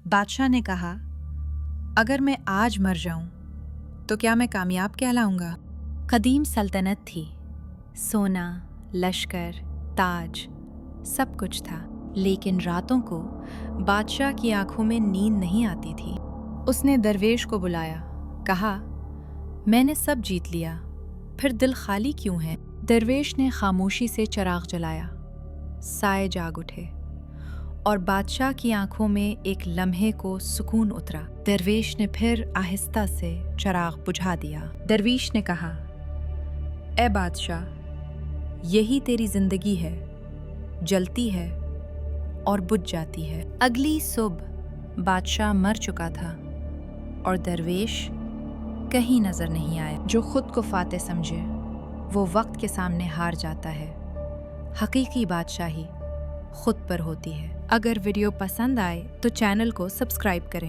बादशाह ने कहा, अगर मैं आज मर जाऊं तो क्या मैं कामयाब कहलाऊंगा? कदीम सल्तनत थी, सोना, लश्कर, ताज, सब कुछ था, लेकिन रातों को बादशाह की आंखों में नींद नहीं आती थी। उसने दरवेश को बुलाया, कहा, मैंने सब जीत लिया, फिर दिल खाली क्यों है? दरवेश ने खामोशी से चिराग जलाया, साए जाग उठे और बादशाह की आंखों में एक लम्हे को सुकून उतरा। दरवेश ने फिर आहिस्ता से चिराग बुझा दिया। दरवेश ने कहा, ए बादशाह, यही तेरी जिंदगी है, जलती है और बुझ जाती है। अगली सुबह बादशाह मर चुका था और दरवेश कहीं नजर नहीं आया। जो खुद को फातेह समझे वो वक्त के सामने हार जाता है। हकीकी बादशाही खुद पर होती है। अगर वीडियो पसंद आए तो चैनल को सब्सक्राइब करें।